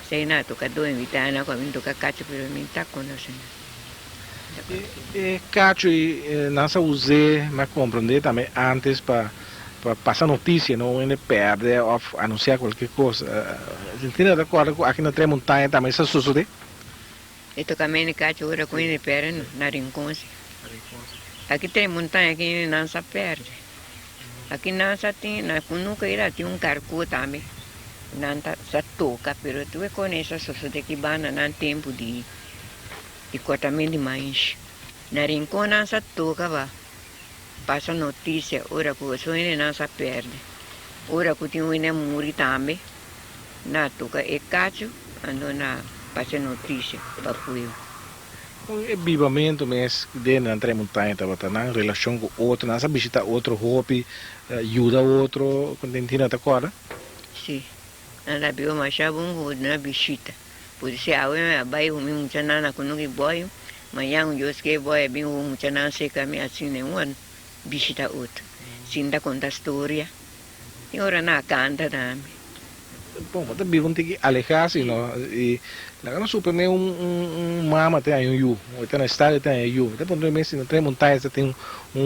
Sei na tocador evitar, na com tocar cacho, pero me tá conhecendo. E cacho nessa usei, mas compreender também antes para passar notícia, não ele perde ou anunciar qualquer coisa. Entende de acordo aqui na trem montanha também se sucede? E tocamento cacho ora com ele perde na rincon. Aqui trem montanha aqui não se perde. Aqui não se tem, nunca irá ter carco também. Não se toca, pero tu é conhece sucede que bana não tempo de cortamento de mais. Na rincon não se toca, va. Passa notícia, ora que o sonho não se perde. Ora que tem um muri também, na toca e cacho, ando na passa notícia para fui. É vivamento mesmo, dentro da trem montanha, tá na relação com outro, não sabe visitar outro hobby, ajuda outro, quando entende de acordo? Sim, anda bem mais bom na visita. Por isso a eu vai o meu nana com o boy, mas eu que boy bem o nana se caminha assim nenhum. Visita outro. Sinta conta a história. E ora na canta também. Bom, mas também vão ter que alejar-se, não? E lá no super né mama tem aí um tem na estrada tem aí depois do mês na trem montanha tem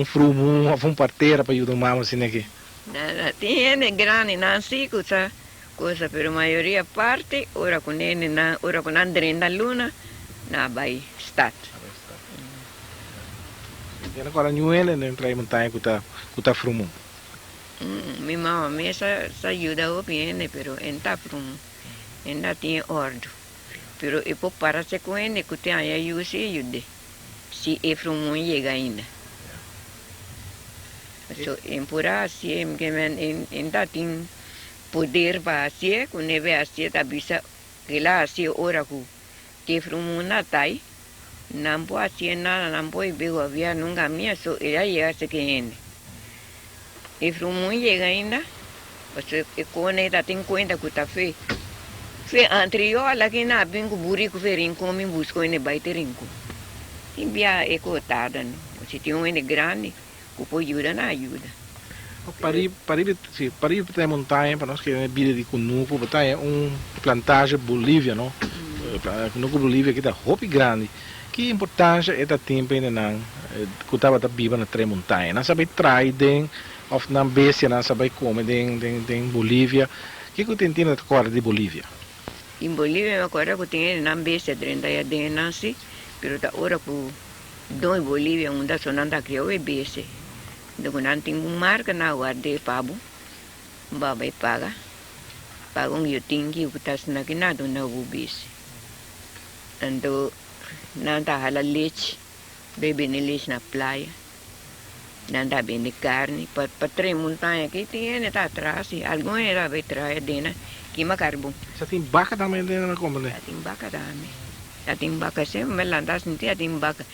frumo, uma parteira para ajudar mama assim aqui. Nada, tem grande não sei coisa, pero a maioria parte ora com ele na ora com André na luna na vai start. E agora nenhum ele não trai montanha que tá frumo. Minha mama mesa ajuda o bem, pero enta frumo, enta tem ordo. Pero e por para se com ele que tem aí eu se ajude. Se é frumo chega ainda. So empurrar assim, que enta tem poder para assim, quando vê assim tá bisa que lá assim ora que frumo na tai. Não pode assim nada, não pode ver o avião nunca minha, só ela chega se quem e frumo chega ainda, você quando ela tem conta que tá feio, anterior lá que na bem que burico ferin come busco ele vai ter rinco, tem via ecotada, não, você tem um grande, que pode ajudar na ajuda. Para ir para a montanha, para nós que é vida de Cunuco, é plantagem Bolívia, não? Cunuco Bolívia que dá roupa grande. Que importância é da tempo ainda não? Que estava da viva na três montanhas. Não sabe trai den, of não bestia, não sabe como den Bolívia. Que tem na cor de Bolívia? Em Bolívia eu acordo que tem na besta 30 ya de nasce, pero da hora que do Bolívia onde só não da criou é besta. Então não tem marca na guarda pabo, babai paga eu tenho que estar na que nada na bubis. Então não tá hala leite, bebe leite na praia, não dá bem de carne, para três montanhas que tem tá atrás, algum era vai trazer dentro, que macarbon. Você tem vaca também dentro da como, né? Tem vaca também, tem vaca sempre, mas lá não tem vaca.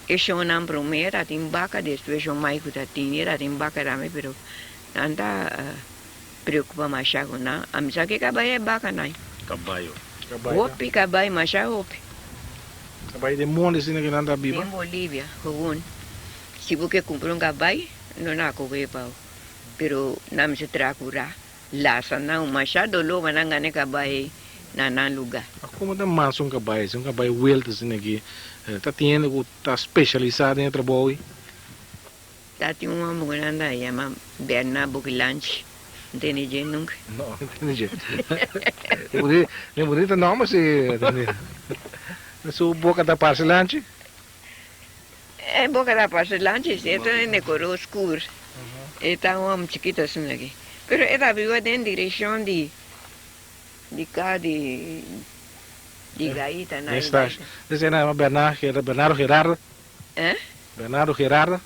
Eu não prometo, tem vaca, depois eu mais que tem vaca também, pero não tá preocupa mais com não. A missa que cabai é vaca não. Caballo. Hopi cabai mais hopi. Cabai de monte assim que não anda viva. Em Bolívia, Jugun. Se você compra cabai, não há coisa para. Pero não se tracura. Lá não, mas já dolo mas não ganha cabai na lugar. Como da manso cabai wild assim aqui. Tá tendo que tá especializado em trabalho. Tá tem uma mulher anda chama Berna Buquilanche. Não tem ninguém nunca. Não, não tem ninguém. Lembro de não, mas sua boca da parcelante? É boca da parcelante, isso é de cor escuro. Está um homem chiquito assim aqui. Pero ela vive em direção de cá de gaita na Esta, esse é Bernardo Gerardo. Bernardo Gerardo?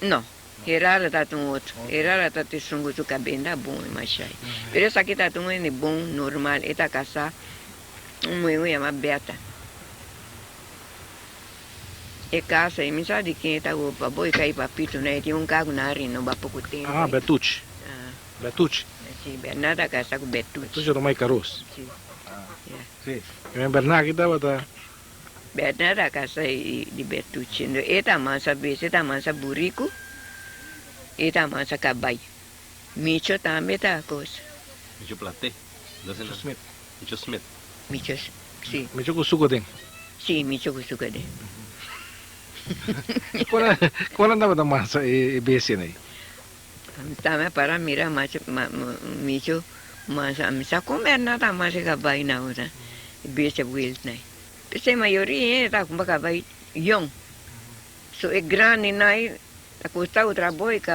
Não, Gerardo está um outro. Gerardo está te sungo tu cabenda bom, mas aí. Pero essa aqui está um bom, normal, está casa, eu chama Beata. É casa, e me sabe de quem está o papo e cai papito, né? Tem carro na área, não vai pouco tempo. Ah, Bertucci. Bertucci. Sim, Bernardo está casa com Bertucci. Bertucci é o mais caroço. Sim. Sim. E Bernardo que estava Bernardo a casa de Bertucci. Eta massa bese, eta massa burico, eta massa cabai. Micho também tá coisa. Micho Plate. Micho Smith. Micho Smith. Micho, sim. Micho com suco tem. Sim, micho com suco de. Quando andava da massa e bese aí? Também para mirar micho, mas a missa comer nada mais cabai na hora. Bese wild né. A maioria está com cabai young. So é grande né. A custa o trabalho que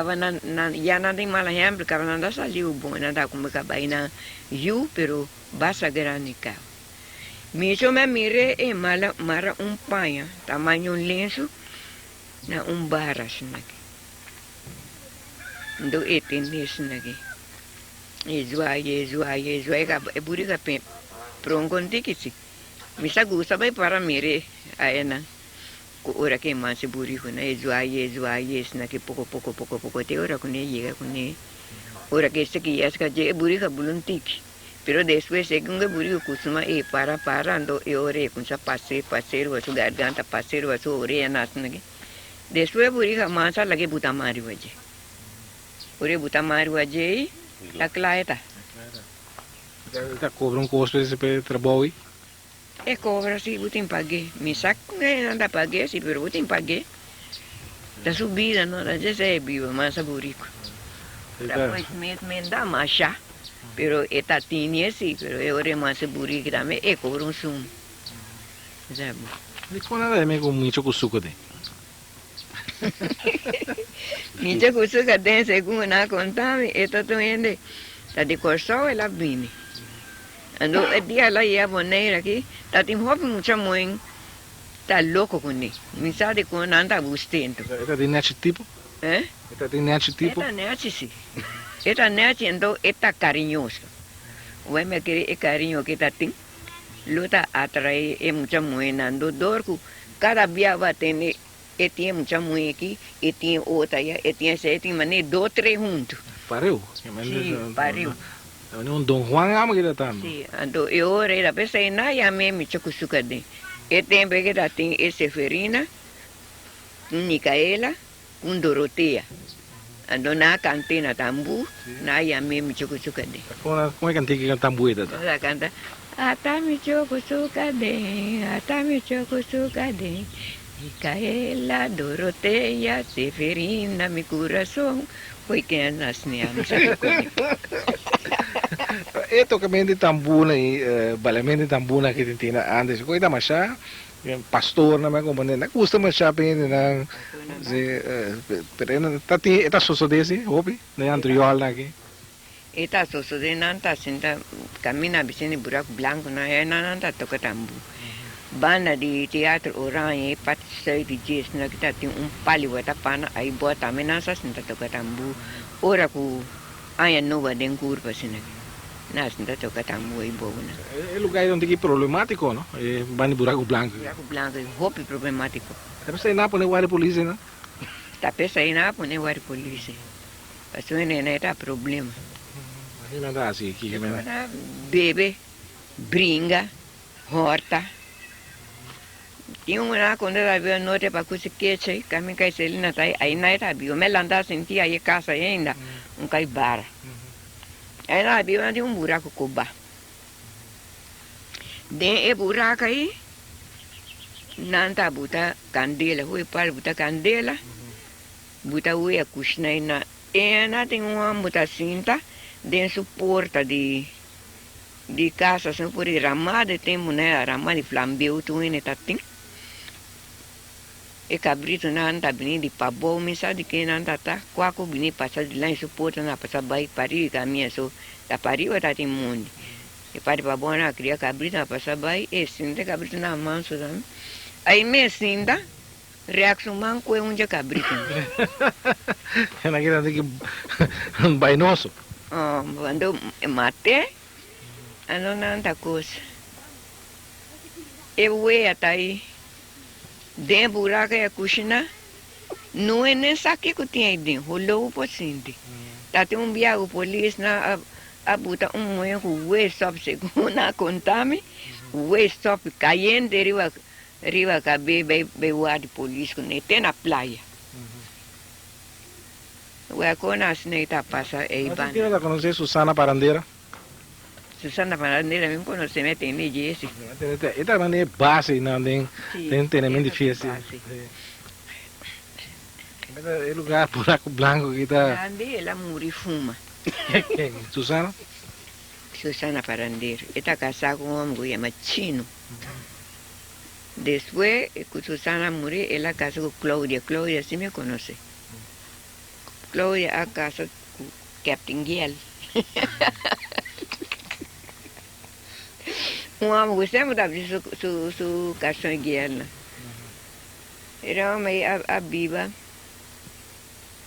já não tem mal exemplo, que não saiu bom, não está com cabai na you, pero basta grande cá. Micho me mire e mara panha, tamanho lenço, na barra assim aqui. Do nisso aqui. Zoai, é burica pé. Pronto, que misa gusta vai para mire, aí na. Ora que mais burico, né? Zoai, na que pouco, te ora com ele, chega com ele. Ora que esse que é burica buluntique. Pero después, según el burico costuma ir parando, y ore con esa pasero, a su garganta, pasero, a su oreja, después el burico mansa la que butamari allí. Ore butamari allí, la claeta. Tá cobra custo esse trabalho? É cobra, sim, butim paguei. Me saco, não dá paguei, sim, pero butim paguei. Da subida, não, da gente é viva, mansa burico. Depois me dá macha. Pero eta tinha sim, pero eu remance burico também é cobra sumo. Sabe? E quando é meio com muito suco de? Muito com suco de, segundo na contame, eta tu ende, tá de corsão ela vine. Ando é dia lá ia boneira aqui, tá tem roupa muito muito, tá louco com ele. Me sabe quando anda buscando. Eta de net tipo? Eta de net tipo? Eta net sim. Eta net então eta carinhoso. O homem que é carinho que tá tem, luta atrai é muito muito ando dorco. Cada dia vai ter e tinha muita mulher aqui, e tinha outra, e tinha sete, mas nem 2, 3 juntos. Pariu? Sim, pariu. Um Dom Juan ama que tá. Sim, então eu era pensei na ia mesmo chocusuca de. E tem que tá tem esse Seferina, com Micaela, com Doroteia. ando na cantina tambu, na ya me choco suka de. Como é que antiga tambueta? Ela canta, atami choco suka de, atami choco suka de. Micaela, Doroteia, Severina, mi coração, foi quem nasceu, não sei como. E tocamento de tambuna e balamento de tambuna que tem antes, coisa machá, pastor na minha companhia, não custa machá bem na pero tá só desse hobby, né anterior aqui. Eta soso de nanta sinta camina vicini buraco branco na é nanta toca tambu. Banda de teatro orang participei de jazz na kita tem palio eta pana aí bota amenaça sinta toca tambu. Ora ku aya nova den curva sina. Na sinta toca tambu aí boa na. É lugar onde que problemático, não? É banda buraco branco. Buraco branco é hopi problemático. Deve ser na pone guarda polícia, não? Tá pensa aí na pone guarda polícia. Passou nena tá problema. Não anda assim aqui, né? Bebe, brinca, horta. Tinha uma quando ela viu a noite para coisa que tinha, caminho que se ele não tá aí não era bio, mas ela andava sentia aí casa ainda, cai bara. Aí ela viu onde buraco cuba. Den buraco aí, não tá buta candela, foi para buta candela, buta a coxina aí na, tem uma buta cinta, den suporta de casa, se por ramada tem né, ramada de flambeu tu ainda tá tem. E cabrito na anda bini de pabo, me sabe que na anda tá, quaco bini passa de lá e suporta na passa bai pari caminha so, da pari ou tá tem mundo. E pari pabo na cria cabrito na passa bai, e sinta cabrito na manso também. Aí me sinta, reação manco é onde cabrito. É naquele que bainoso. Quando mate, ano nanta coisa. Eu ia tá aí. Den buraco é a coxina, não é nem saque que tinha aí dentro, rolou por cima. Tá tem biago polícia na a buta moinho com o stop segundo na contame, o stop caindo riva cabe be de polícia com tem na praia. O acona assim tá passa aí ban. Você já conhece Susana Parandeira? Susana Parandeira me conhece, me tem nem esse. Esta é base, não tem treinamento difícil. É lugar buraco branco que tá. Ande ela muri fuma. Quem? Susana? Susana Parandeira. Está casada com um homem que chama Chino. Depois que Susana morreu, ela casou com Cláudia. Cláudia sim me conhece. Cláudia a casa com Captain Giel. Homem que sempre dava su cartão Giel. Era homem a biba.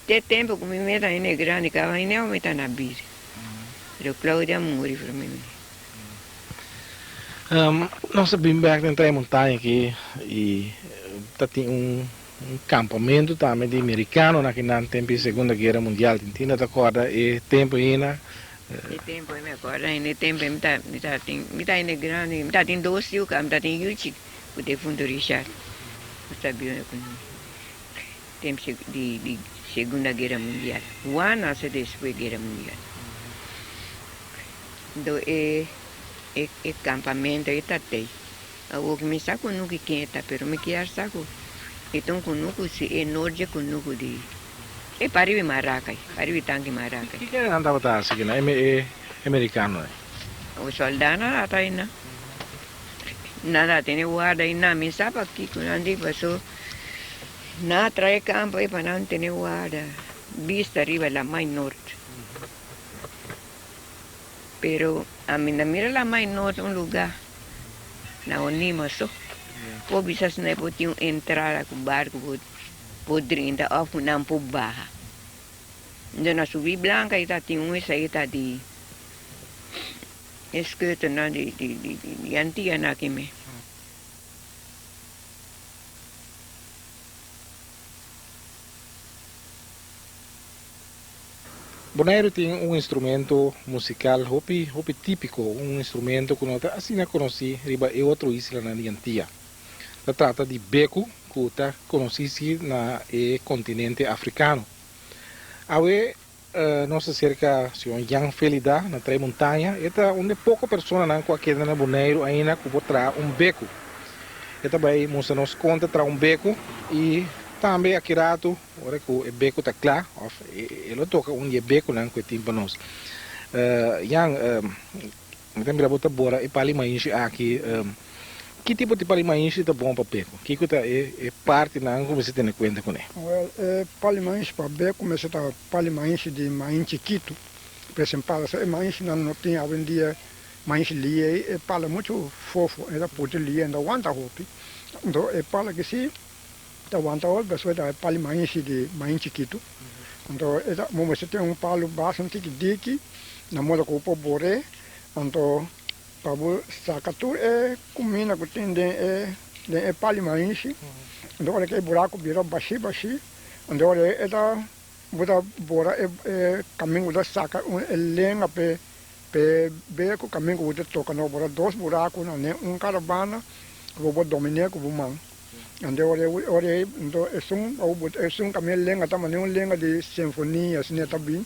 Tem tempo que me meta em grande, que a minha homem está na biba. Pero Cláudia morreu para mim. Nós bem entrar em montanha aqui e tem campamento também de americano naquele tempo da Segunda Guerra Mundial. Tinha te acorda e tempo ainda. E tempo me acorda, e tempo me tá em grande, me tá em 12 anos, me tá em 8, o defunto Richard. Sabia com tempo de Segunda Guerra Mundial. O ano nasceu depois da Guerra Mundial. Então é campamento aí tá tem. O que me saco nunca quem tá, pero me quer saco. Então com nunca se é norte com nunca de é pariu Maracai, pariu tanque Maracai. Que andava tá assim, né? É americano, né? O soldado nada tá aí, não. Nada tem guarda aí, não. Me sabe aqui quando andei passou. Nada trai campo aí para não ter guarda. Vista arriba la mais norte. Pero a mim mira la mais norte um lugar. Na Onima só. Pô, bisas não é potinho entrar com barco podrinda of não por barra. Então na subir branca aí tá tem essa tá de escrito não de antiga na que me. Bonaire tem instrumento musical hopi típico, instrumento que nós assim não conheci, riba é outro isla na Antia. Se trata de beco, que está conhecido na continente africano. Awe, nossa cerca se um yang felida na três montanha, eta onde pouca pessoa não qualquer na boneiro ainda que botar beco. Eta vai mostra nos conta tra beco e também aqui rato, ora que o beco está claro, ele toca beco não que tem para nós. Yang, lembra botar bora e pali mais aqui. Que tipo de palimainche está bom para beco? Que é parte não como você tem em conta com ele? Well, palimainche para beco começa a palimainche de main chiquito. Por exemplo, se mainche não tem hoje em dia mainche lie é pala muito fofo, era pode lie ainda aguenta hopi. Então é pala que se tá aguanta hopi, pessoa da palimainche de main chiquito. Então é você tem palo bastante diki, na moda com o bore, então pabu sakatu kumina kutin de palimainche. Então olha que buraco virou baixi. Então olha eta buta bora caminho da saca lenga pe beco caminho de toca no bora dois buracos na caravana vou dominar com o man. Então olha então é um caminho lenga também lenga de sinfonia assim também.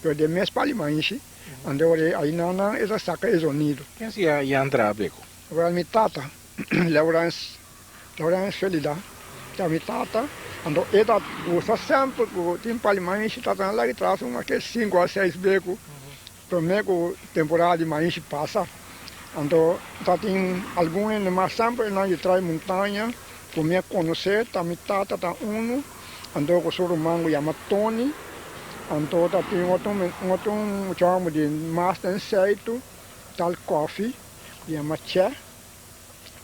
Então de mes palimainche. Então olha aí na essa saca é sonido. Quem se ia entrar a beco? Agora minha tata, Laurence Felida, que é minha tata, então ela usa sempre o tempo palimainche, tata lá que traz que 5 a 6 becos, para mim temporada de maíz passa. Então tem alguns mas sempre na de traz montanha, para me conhecer, tá minha tata tá então o seu irmão chama Tony. Então tem outro chama de master seito, tal coffee, chama Che.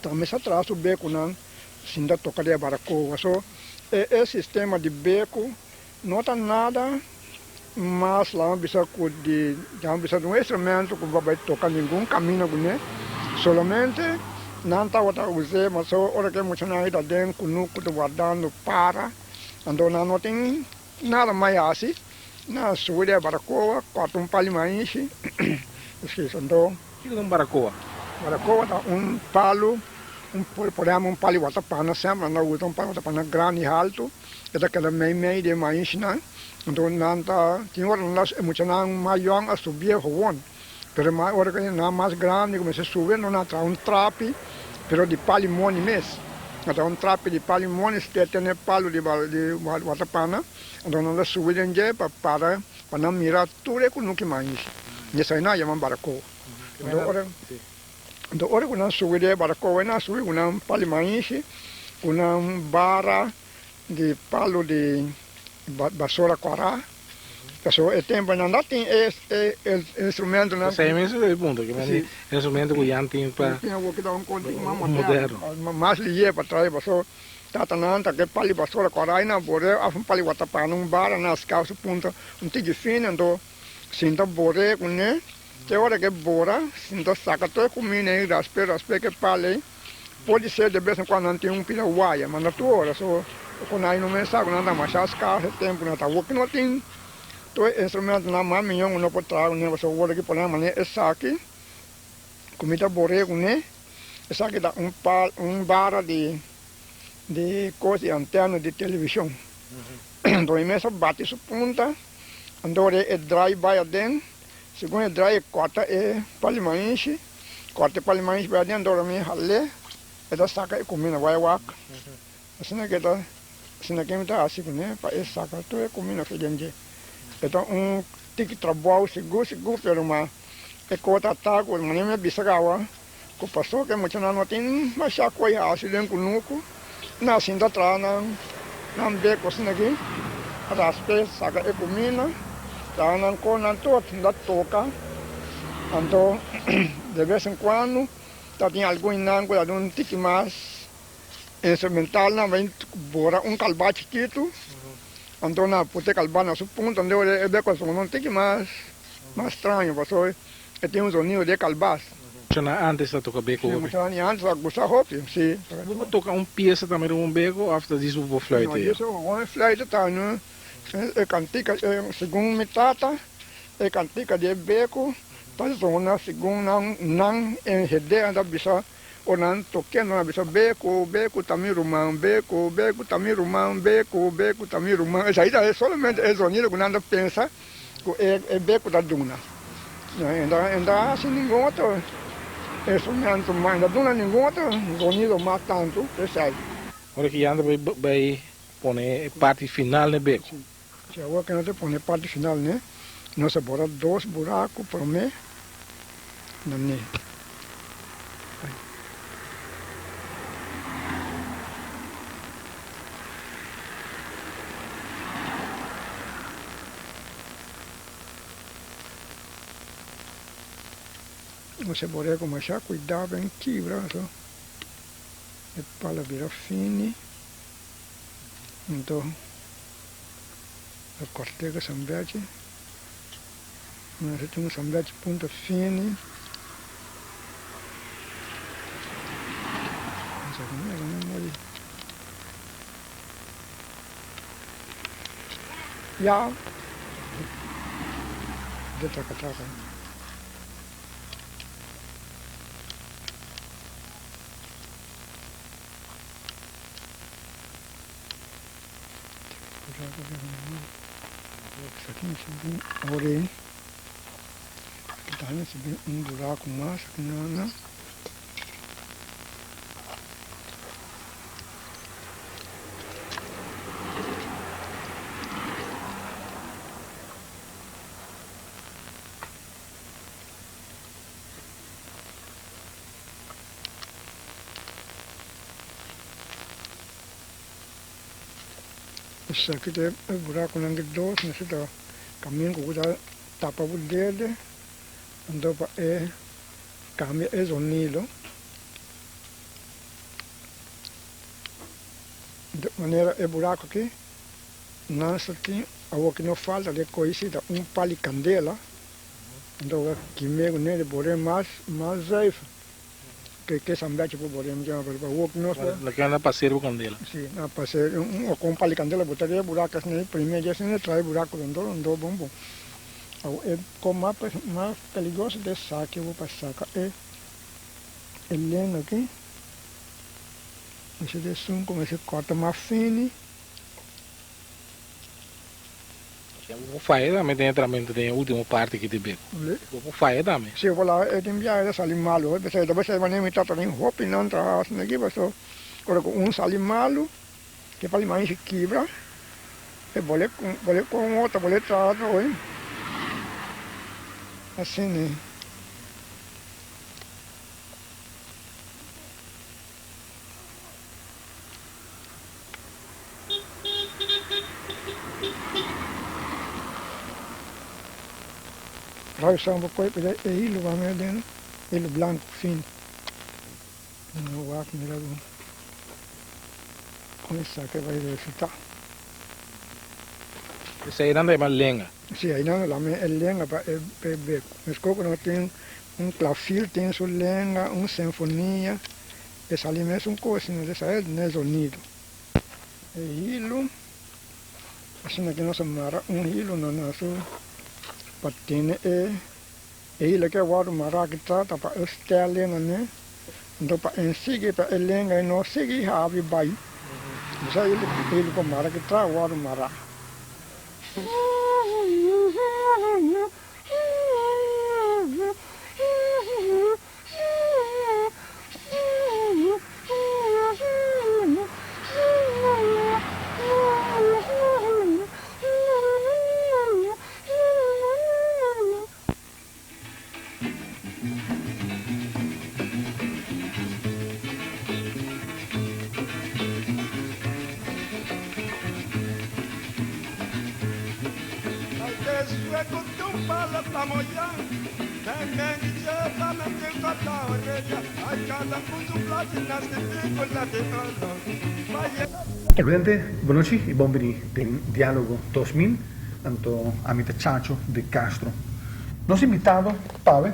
Também se traz o beco não, sinda toca de baracoa. So esse sistema de beco não tem nada, mas lá bisa de um instrumento que vai tocar nenhum caminho né. Solamente não tá outra usar, mas só hora que muito não está dentro no que guardando para, então não tem nada mais assim. Na sua baracoa, quatro palimainche, então. O que é baracoa? Baracoa é palo, podemos palo watapana sempre, não usa palo watapana grande e alto, é daquela meio de maíz, né? Então não tá, tem hora nós muito não maior a subir gewoon, pero mais hora que não mais grande começa a subir, não há trape, pero de palimone mesmo. Então trape de palimone, se tem palo de watapana, então nós subimos para não mirar tudo com o que mais. Isso aí não é baracoa. Então ora que nós subimos baracoa, nós subimos com palimainche, com barra de palo de vassoura quará. Pessoal, é tempo não tem instrumento não. Esse é mesmo o ponto, que é instrumento que já tem para moderno. Mas lié para trás, pessoal, tá não tá que pali vassoura quará na bore, a pali watapana barra nas calças ponta, tige fino, então sinta bore com né. Que hora que bora, sinta saca todo comida aí, raspe que pali, pode ser de vez em quando não tem pila guaia, mas na tua hora só quando aí não me sabe não dá mais as cartas, tempo não tá, o que não tem todo instrumento na mão minha não pode trazer né, você olha que por lá mas essa aqui comida borrego né, essa aqui dá barra de coisa de antena de televisão, então imensa bate isso ponta, então é dry by dentro, segundo dry corta é palimainche, corta palimainche vai dentro dormir halé, essa saca é comida vai waka, assim que tá, assim que me tá assim né, para essa saca tu é comida feijão. Então tem que trabalhar seguro, pero mas é coisa tá com mas me bisagawa, com passou que muito não tem mais a coisa assim dentro nuco, na cinta atrás não beco assim aqui, raspe saca é comida, tá não com não todo não toca, então de vez em quando tá tem algum nango lá não tem mais instrumental não vem bora calbá chiquito. Então na pute calbana su ponto onde é beco não tem que mais estranho, porque tem sonido de calbás. Antes de tocar beco. Antes de gostar hopi, sim. Vamos tocar peça também beco, after disso vou flauta. Não, isso uma flauta tá, né? É cantica, segundo minha tata, é cantica de beco, persona según nan en hede anda bisa onan token na bisa beku también rumán beku también rumán beku también rumán esa idea es solamente el sonido que anda pensa que es beku da duna anda sin ningún otro eso me ando más da duna ningún otro sonido más tanto esa Ahora que anda vai poner parte final de beco. si agua que no te pone parte final né no se borra 2 buracos por mes no ne você pode começar a cuidar bem aqui, braço. E para virar fine. Então, eu cortei com sambete. Mas eu tenho um sambete ponta fine. Essa aqui não é já. Deixa eu tratar. Orem, kita hanya buraco mais aqui na isso aqui é buraco não é doce, mas está caminho que usa tapa o dedo, então para cambia o sonido de maneira é buraco aqui não só tem algo que não falta de coisa pali candela, então aqui mesmo nele pode mais safe que sambete por poder me chamar para o que nós La que anda para ser o candela. sim na passer com pali candela botaria buracos nele primeiro já se traz buraco do bom é como mais perigoso de saque eu vou passar é lendo aqui esse de som como se corta mais fino O faia também tem entramento, tem a última parte que tem beco. O faia também. se eu vou lá eu tenho já salir malo você vai nem me tratar nem roupa não traz aqui passou agora com salir malo que para mais quebra e bolé com outra bolé tratar oi assim né Raição para coisa é hilo vai me dentro hilo branco fino no ar que me leva com isso que vai resultar Essa aí anda é mais lenga. sim aí não lá me é lenga para beco mas como não tem clavir tem sua lenga sinfonia essa ali mesmo coisa não essa é né sonido é hilo assim aqui nós amarra hilo no nosso patine hilo que agora amarra que trata para estelle né então para ensinar para lenga e não seguir have vai isso aí ele para amarra que trata agora amarra Presidente, boa noite e bem-vindo ao Diálogo 2000, anto Amita Chacho de Castro. Nosso invitado, Pave,